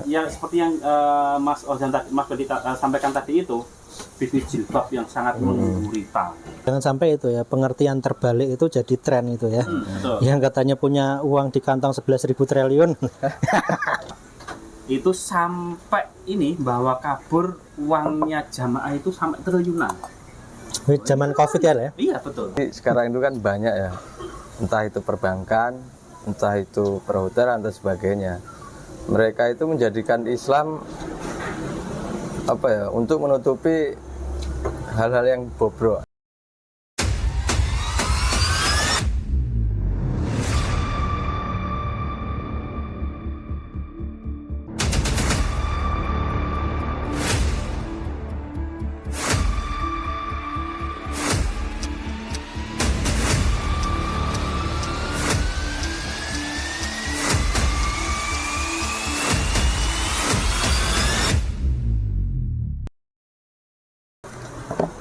Ya seperti yang Mas Ozan tadi, Mas Bedi sampaikan tadi itu, bisnis jilbab yang sangat menggurita. Jangan sampai itu ya, pengertian terbalik itu jadi tren itu ya. Betul. Yang katanya punya uang di kantong 11.000 triliun. Itu sampai ini bahwa kabur uangnya jamaah itu sampai triliunan. Zaman Covid ya, Le? Iya betul. Sekarang itu kan banyak ya, entah itu perbankan, entah itu perhotelan dan sebagainya. Mereka itu menjadikan Islam apa ya, untuk menutupi hal-hal yang bobrok.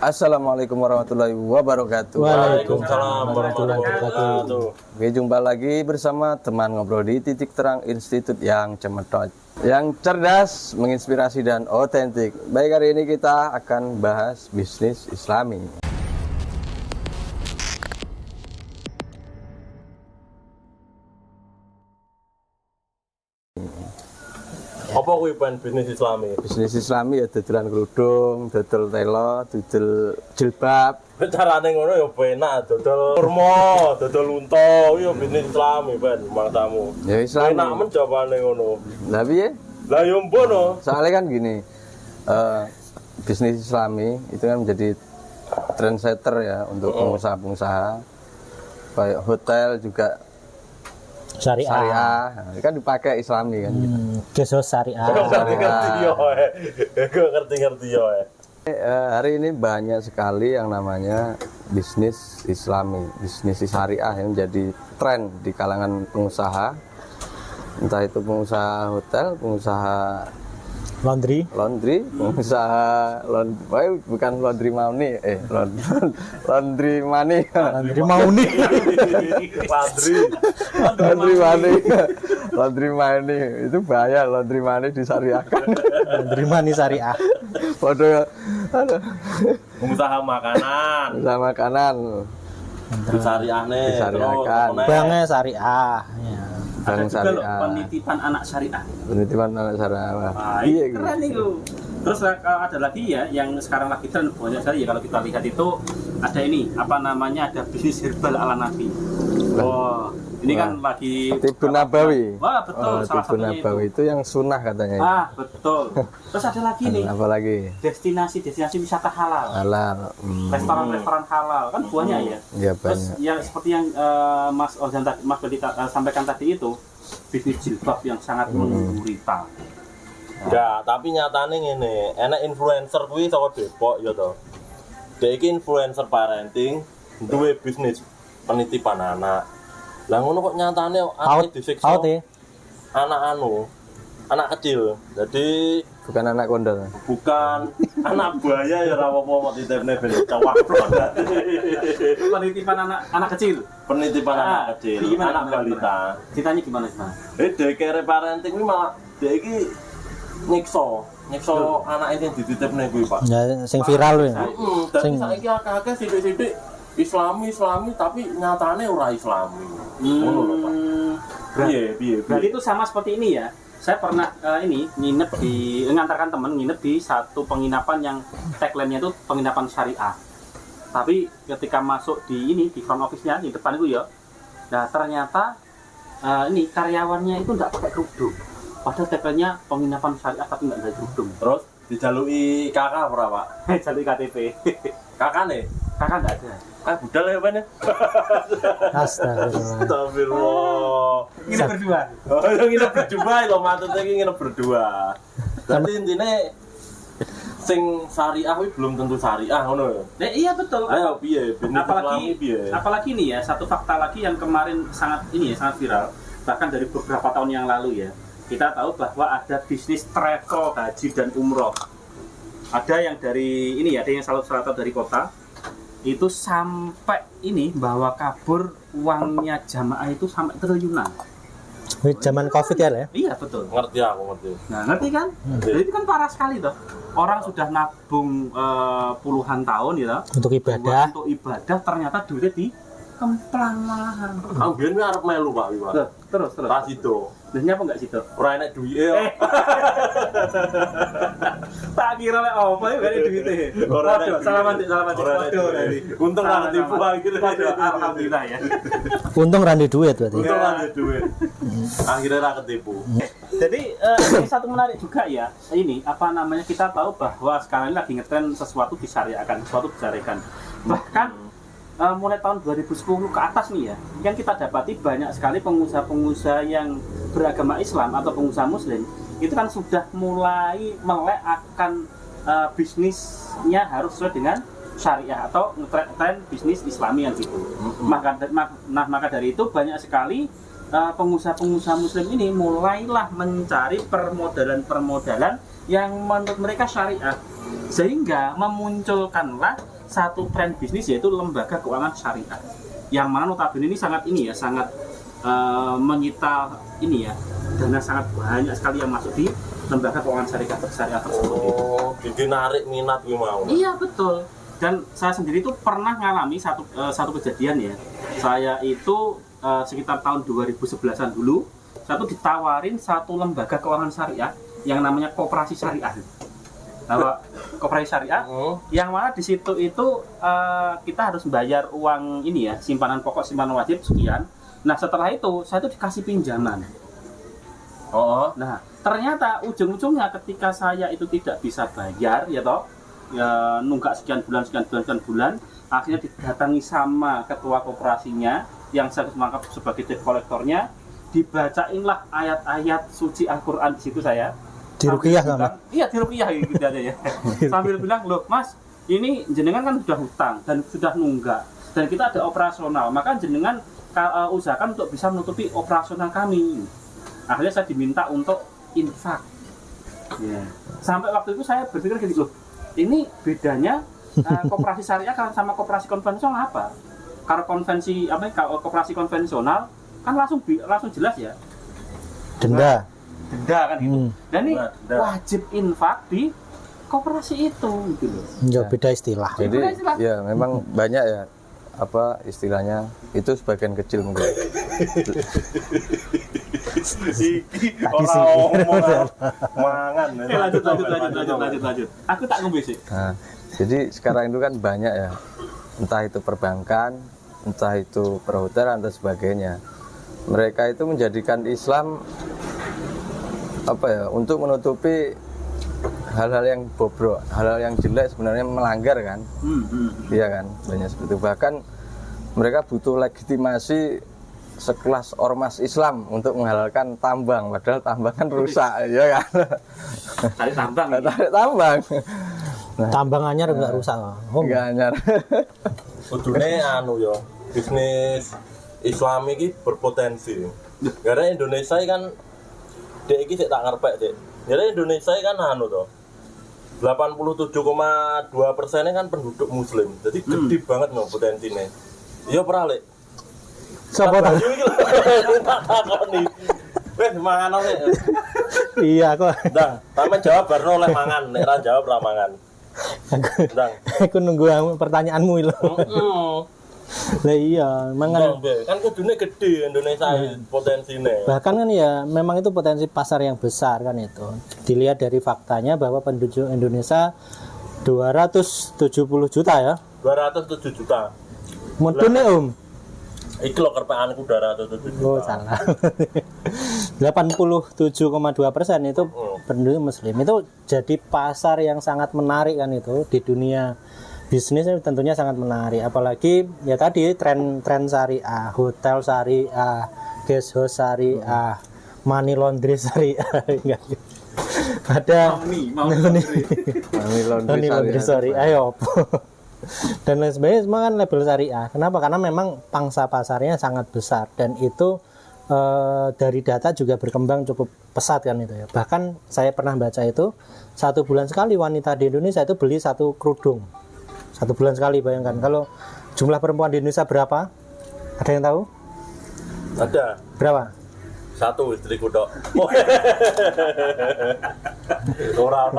Assalamualaikum warahmatullahi wabarakatuh. Waalaikumsalam warahmatullahi wabarakatuh. Oke, jumpa lagi bersama teman ngobrol di Titik Terang Institut yang cemerlang, yang cerdas, menginspirasi dan otentik. Baik, hari ini kita akan bahas bisnis Islami. Apa kuwi ban bisnis Islami? Bisnis Islami ya dodolan kerudung, dodol telo, dodol jilbab. Carane ngono ya penak, dodol kurma, dodol unta, ya bisnis Islami ban matamu. Ya Islami. Enak men jawabane ngono. Lah piye? Lah yo mbono. Soalnya kan gini, bisnis Islami itu kan menjadi trendsetter ya untuk pengusaha-pengusaha. Kayak hotel juga syariah, kan dipakai Islami kan. Gesos syariah. Ngerti yo. Gue ngerti yo. Hari ini banyak sekali yang namanya bisnis Islami, bisnis syariah yang menjadi tren di kalangan pengusaha. Entah itu pengusaha hotel, pengusaha Laundry. pengusaha bukan laundry money, laundry money. Laundry mau nih. Laundry money itu bahaya, laundry money disyariahkan. Laundry money syariah. Waduh, Pengusaha makanan. usaha makanan Syariahne. Disyariahkan. Banknya syariah. Ya. Ada bank juga loh syariah, penitipan anak syariah. penitipan anak syariah. Wah, Iya, ini keren itu. Terus ada lagi ya yang sekarang lagi tren banyak sekali ya, kalau kita lihat itu ada ini apa namanya, ada bisnis herbal ala Nabi. Oh, ini kan lagi Tibun Nabawi. Wah betul, salah Tibun satunya Nabawi itu yang sunnah katanya. Ah betul. Terus ada lagi nih Apa lagi? destinasi wisata halal, Halal. restoran halal kan banyak ya. Iya Terus banyak. yang seperti yang Mas Ozan tadi, Mas Bedi sampaikan tadi itu, bisnis jilbab yang sangat menggurita. Ya, tapi nyatane ngene, enak influencer kuwi saka Depok ya to. Dhek iki influencer parenting, duwe bisnis penitipan anak. Lah ngono kok nyatane anake disiksa. Out ya. Anak kecil. Jadi Bukan anak kondol. bukan anak buaya ya ora apa-apa mau ditipne ben cowok. Penitipan anak kecil. Penitipan anak kecil, Gimana, anak balita. Ceritanya gimana? Dhek kere parenting kuwi malah dhek iki nyiksa anake sing dititipne kuwi, Pak. Ya, sing viral ya. Dadi saiki akeh-akeh sithik-sithik Islami tapi nyatane ora Islami. Ngono lho, Pak. Piye. Berarti itu sama seperti ini ya. Saya pernah ngantarkan teman nginep di satu penginapan yang tagline-nya itu penginapan syariah. Tapi ketika masuk di front office-nya di depan itu ya, nah ternyata ini karyawannya itu enggak pakai kerudung. Padahal tagline-nya penginapan syariah tapi enggak ada kerudung. Terus dijaluki kakak ora, Pak? Jalur KTP. Kakane? Kakak enggak ada. Budal ya, Pak. Astagfirullah. Astagfirullah. Ini berdua. Oh, yang nginep berdua lho, maksudnya iki nginep berdua. Berarti intine sing syariah kuwi belum tentu syariah ngono ya. Nah, iya betul. Ayo piye? Bisnis Islami piye? Apalagi nih ya, satu fakta lagi yang kemarin sangat viral, bahkan dari beberapa tahun yang lalu ya. Kita tahu bahwa ada bisnis travel haji dan umroh. Ada yang dari ada yang selalu dari kota. Itu sampai bahwa kabur uangnya jamaah itu sampai triliunan. Zaman Covid ya, Le? Iya betul. Ngerti aku ngerti. Nah ngerti kan? Jadi itu kan parah sekali toh. Orang sudah nabung puluhan tahun ya toh. Untuk ibadah. Untuk ibadah ternyata duitnya di kemplang malahan. Aku biyen kuwi arep melu Pak Wiwa. Terus. Tas itu. Lah nyapa enggak situ? Ora enek duwike. Tak kira lek apa ya gak ada duitnya. Waduh, salaman Dik. Waduh, tadi. Untung ra ketipu akhirnya. Waduh, alhamdulillah ya. Untung randi duit berarti. Untung ra duit. Akhirnya ra ketipu. Jadi ini satu menarik juga ya. Ini apa namanya, kita tahu bahwa sekarang ini lagi ngetren sesuatu disyariatkan, sesuatu disyariatkan. Bahkan mulai tahun 2010 ke atas nih ya, yang kita dapati banyak sekali pengusaha-pengusaha yang beragama Islam atau pengusaha Muslim itu kan sudah mulai melek akan bisnisnya harus sesuai dengan syariah atau ngetren bisnis Islami yang gitu. Maka dari itu banyak sekali pengusaha-pengusaha Muslim ini mulailah mencari permodalan yang menurut mereka syariah, sehingga memunculkanlah satu tren bisnis yaitu lembaga keuangan syariah, yang mana notabene ini sangat menyita dana sangat banyak sekali yang masuk di lembaga keuangan syariah tersebut. Oh, jadi narik minat gue mau. Iya betul. Dan saya sendiri itu pernah ngalami satu kejadian ya. Saya itu sekitar tahun 2011-an dulu, saya tuh ditawarin satu lembaga keuangan syariah yang namanya Koperasi Syariah. Koperasi Syariah, yang mana di situ itu kita harus membayar uang ini ya, simpanan pokok, simpanan wajib sekian. Nah setelah itu saya tuh dikasih pinjaman. Nah ternyata ujung-ujungnya ketika saya itu tidak bisa bayar ya toh, ya nunggak sekian bulan, akhirnya didatangi sama ketua koperasinya yang saya menganggap sebagai debt kolektornya, dibacainlah ayat-ayat suci Al-Quran di situ saya. Diruqyah sama? Iya diruqyah gitu aja ya. Sambil bilang, loh mas, ini jenengan kan sudah hutang dan sudah nunggak, dan kita ada operasional, maka jenengan usahakan untuk bisa menutupi operasional kami. Akhirnya saya diminta untuk infak. Yeah. Sampai waktu itu saya berpikir gini, loh, ini bedanya koperasi syariah sama koperasi konvensional apa? Kalau koperasi konvensional kan langsung jelas ya. Denda kan gitu. Dan ini wajib infak di koperasi itu gitu loh. Ya beda istilah. Jadi ya memang banyak ya apa istilahnya, itu sebagian kecil mungkin. Lanjut. Aku tak ngombe sih. Nah, jadi sekarang itu kan banyak ya, entah itu perbankan, entah itu perhotelan dan sebagainya. Mereka itu menjadikan Islam apa ya, untuk menutupi hal-hal yang bobrok, hal-hal yang jelek, sebenarnya melanggar kan. Iya kan, banyak seperti itu. Bahkan mereka butuh legitimasi sekelas ormas Islam untuk menghalalkan tambang, padahal tambang kan rusak, ya kan. Tarik tambang. Nah, tambang anyar enggak rusak. Enggak anyar. Kudune yo, bisnis Islam iki berpotensi. Karena Indonesia kan dek iki sik tak ngerpek sik. Jadi Indonesia kan to. 87,2% kan penduduk muslim. Jadi gede banget no potensine. Iya pernah lek. Sopo ta? Takoni. Wes mangan sik. Iya aku. Ndang, sampe jawab barno oleh mangan, nek ra jawab ra mangan. Ndang. Aku nunggu pertanyaanmu lho. Lah iya, mangan. Kan kudune gede Indonesia potensine. Bahkan kan ya memang itu potensi pasar yang besar kan itu. Dilihat dari faktanya bahwa penduduk Indonesia 270 juta ya. 207 juta. Muntune Iki lho kerpekanku 207 juta. Oh salah. 87,2% itu penduduk muslim. Itu jadi pasar yang sangat menarik kan itu di dunia bisnis, tentunya sangat menarik. Apalagi ya tadi tren syariah, hotel syariah, guest house syariah, money laundry syariah. Ada money laundry syariah. Ayo. Dan lain sebagainya, semua kan label syariah. Kenapa? Karena memang pangsa pasarnya sangat besar, dan itu dari data juga berkembang cukup pesat kan itu ya. Bahkan saya pernah baca itu 1 bulan sekali wanita di Indonesia itu beli 1 kerudung 1 bulan sekali. Bayangkan kalau jumlah perempuan di Indonesia berapa? Ada yang tahu? Ada Berapa? Satu istriku tok. Ora.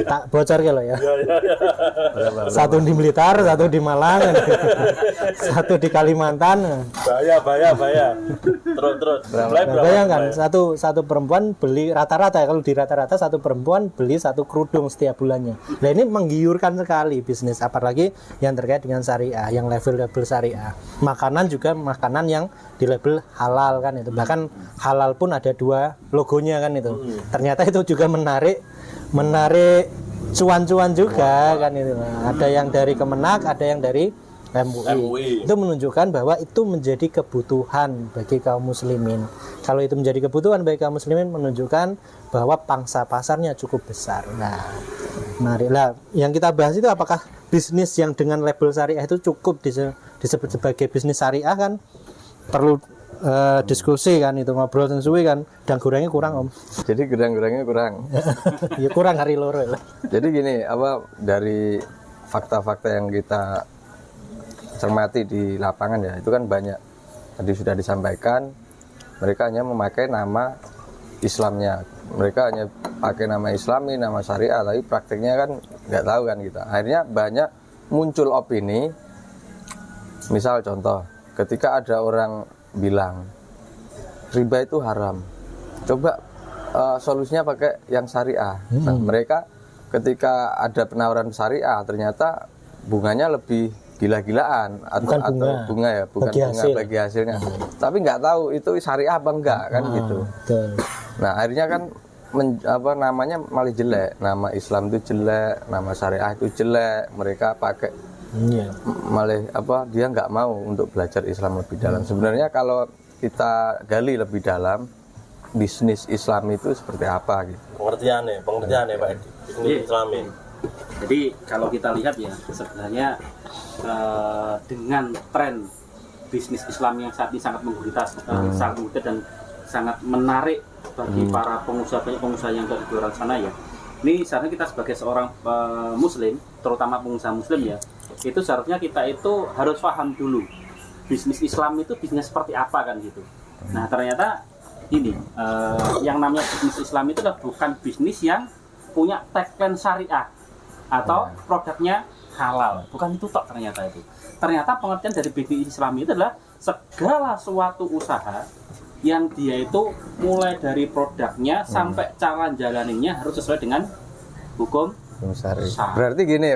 Tak bocor ke lo ya. Berapa? Satu di Blitar, satu di Malang, satu di Kalimantan. Bahaya. Terus. Mulai Nah, berapa? bayangkan satu perempuan beli rata-rata, kalau di rata-rata satu perempuan beli satu kerudung setiap bulannya. Nah ini menggiurkan sekali bisnis, apalagi yang terkait dengan syariah, yang level-level syariah. Makanan juga makanan yang di label halal kan itu. Bahkan halal pun ada 2 logonya kan itu. Ternyata itu juga menarik cuan-cuan juga kan itu. Ada yang dari Kemenak, ada yang dari MUI. Itu menunjukkan bahwa itu menjadi kebutuhan bagi kaum muslimin. Kalau itu menjadi kebutuhan bagi kaum muslimin, menunjukkan bahwa pangsa pasarnya cukup besar. Nah, marilah yang kita bahas itu apakah bisnis yang dengan label syariah itu cukup disebut sebagai bisnis syariah kan? Perlu diskusi kan itu, ngobrol sesuai kan, dan gorengnya kurang om. Jadi gedang-gedangnya kurang. Ya kurang hari loro lah. Jadi gini, dari fakta-fakta yang kita cermati di lapangan ya, itu kan banyak. Tadi sudah disampaikan, mereka hanya memakai nama Islamnya. Mereka hanya pakai nama Islami, nama syariah, tapi prakteknya kan nggak tahu kan kita. Akhirnya banyak muncul opini. Misal contoh, ketika ada orang bilang riba itu haram, coba solusinya pakai yang syariah. Nah, mereka ketika ada penawaran syariah ternyata bunganya lebih gila-gilaan atau bunga ya, bukan bunga bagi hasilnya. Tapi nggak tahu itu syariah apa enggak kan gitu. Betul. Nah, akhirnya kan namanya malah jelek. Nama Islam itu jelek, nama syariah itu jelek. Mereka pakai malah dia nggak mau untuk belajar Islam lebih dalam. Sebenarnya kalau kita gali lebih dalam, bisnis Islam itu seperti apa gitu. Pengertiannya Pak Edi. Bisnis Islami. Jadi kalau kita lihat ya, sebenarnya dengan tren bisnis Islam yang saat ini sangat mengguritas, sangat mudah dan sangat menarik bagi para pengusaha yang ada di luar sana ya. Ini seharusnya kita sebagai seorang muslim, terutama pengusaha muslim ya, itu seharusnya kita itu harus paham dulu bisnis Islam itu bisnis seperti apa kan gitu. Nah ternyata ini yang namanya bisnis Islam itu adalah bukan bisnis yang punya tagline syariah atau produknya halal, bukan itu tok ternyata itu. Ternyata pengertian dari bisnis Islam itu adalah segala suatu usaha yang dia itu mulai dari produknya sampai cara jalaninnya harus sesuai dengan hukum syari. Berarti gini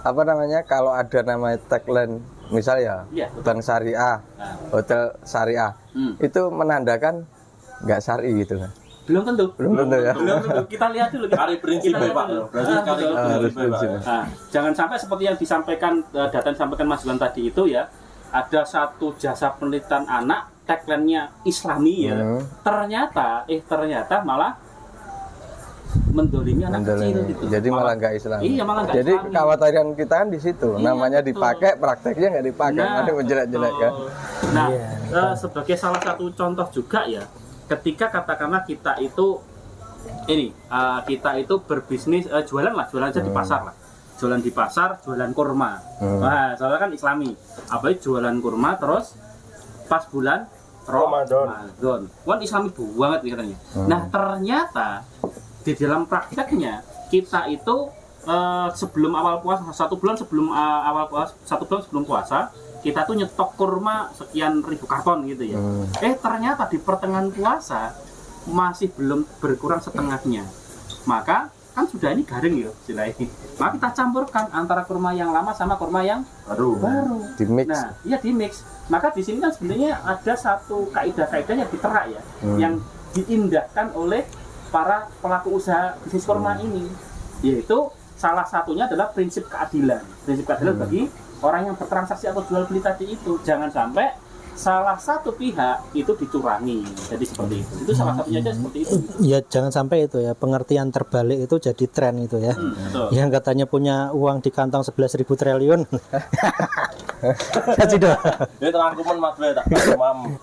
Pak, kalau ada nama tagline misalnya bank syariah, hotel syariah, itu menandakan nggak syari gitu kan? Belum tentu ya. Belum tentu. Kita lihat dulu. Cari prinsip Pak. Harus prinsip. Nah, jangan sampai seperti yang disampaikan data yang disampaikan Mas Iwan tadi itu ya. Ada satu jasa penelitian anak tagline-nya Islami ya. Ternyata malah mendolimi anak kecil gitu. Jadi malah nggak Islam. Iya, malah nggak. Jadi kekhawatiran kita kan di situ. Namanya dipakai, prakteknya nggak dipakai. Ada menjelek-jelekkan. Nah, sebagai salah satu contoh juga ya. Ketika katakanlah kita itu berbisnis jualan aja di pasar lah, jualan di pasar, jualan kurma. Nah, soalnya kan Islami, jualan kurma terus pas bulan Ramadan, kan Islami banget katanya. Nah ternyata di dalam prakteknya kita itu sebelum awal puasa, satu bulan sebelum puasa kita tuh nyetok kurma sekian ribu karton gitu ya. Ternyata di pertengahan puasa masih belum berkurang setengahnya. Maka kan sudah ini garing ya istilahnya. Maka kita campurkan antara kurma yang lama sama kurma yang baru. Di mix. Nah, iya di mix. Maka di sini kan sebenarnya ada satu kaidah-kaidah yang diterak ya, yang diindahkan oleh para pelaku usaha bisnis kurma ini. Yaitu salah satunya adalah prinsip keadilan. Prinsip keadilan bagi orang yang bertransaksi atau jual beli tadi itu, jangan sampai salah satu pihak itu dicurangi. Jadi seperti itu. Itu salah satunya aja seperti itu. Ya jangan sampai itu ya, pengertian terbalik itu jadi tren itu ya. Yang katanya punya uang di kantong 11.000 triliun. Kasih dah. Dia rangkuman Mas Bre tak mam.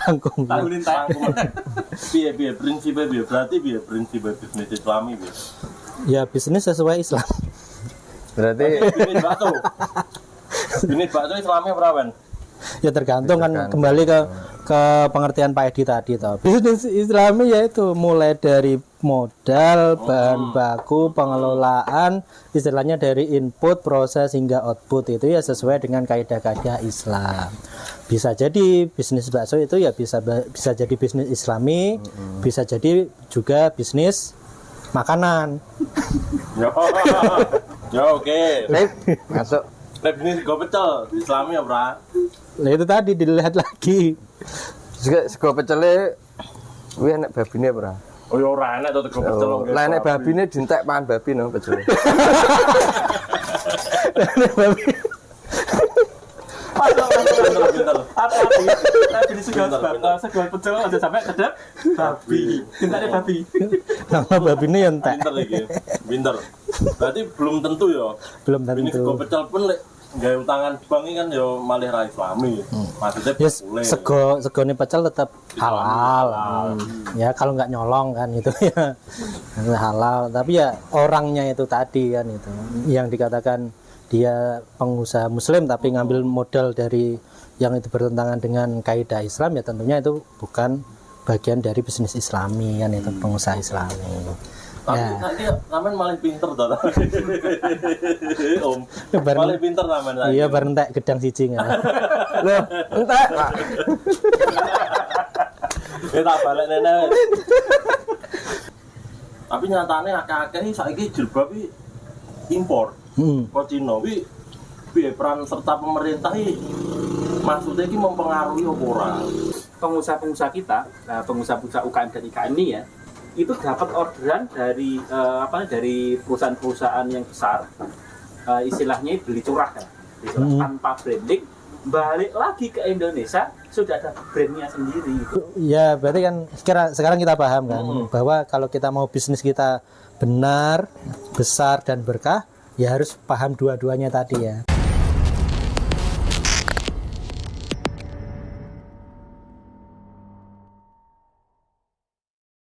Rangkum. Rangkuman. Piye prinsipnya berarti prinsip bisnis Islami piye? Ya bisnis sesuai Islam. Berarti bisnis bakso Islami berapa? Ya tergantung kan, kembali ke ke pengertian Pak Edi tadi toh. Bisnis Islami yaitu mulai dari modal, bahan baku, pengelolaan, istilahnya dari input, proses hingga output itu ya sesuai dengan kaidah-kaidah Islam. Bisa jadi bisnis bakso itu ya bisa jadi bisnis Islami, bisa jadi juga bisnis makanan. Ya oke. Masuk. Lek bisnis sego pecel Islami ya, Bra. Nah itu tadi dilihat lagi. Sego pecele kuwi enek babine, Bro. Oh ya ora enek to sego pecel wong. Lah enek babine dientek pangan babi no pecele. Pinter. Hati-hati. Tadi di sego pecel aja sampai kedap babi. Tintane babi. Nama babine yang entek. Pinter iki. Pinter. Berarti belum tentu ya. Belum Ini sego tentu. pecel pun lek gawe utangan bank iki kan ya malih ra Islami. Maksudnya Yes, boleh. segone pecel tetap halal. Ya kalau nggak nyolong kan itu ya halal. Tapi ya orangnya itu tadi kan itu yang dikatakan dia pengusaha Muslim tapi ngambil modal dari yang itu bertentangan dengan kaidah Islam ya tentunya itu bukan bagian dari bisnis Islami kan itu pengusaha Islami. Tapi Ya. nanti sampean malah pinter to. Om. Bareng- Malah pinter sampean. Iya bareng entek gedang siji kan. Loh, entek. Ya tak balik nenek. Tapi nyatane akeh-akeh saiki jilbab iki impor. Kok Cina wi piye peran serta pemerintah iki maksudnya iki mempengaruhi apa ora? Pengusaha-pengusaha kita, pengusaha-pengusaha UKM dan IKM ini ya, itu dapat orderan dari dari perusahaan-perusahaan yang besar, istilahnya beli curah kan, tanpa branding, balik lagi ke Indonesia sudah ada brandnya sendiri. Ya berarti kan sekarang kita paham kan bahwa kalau kita mau bisnis kita benar, besar dan berkah ya harus paham dua-duanya tadi ya.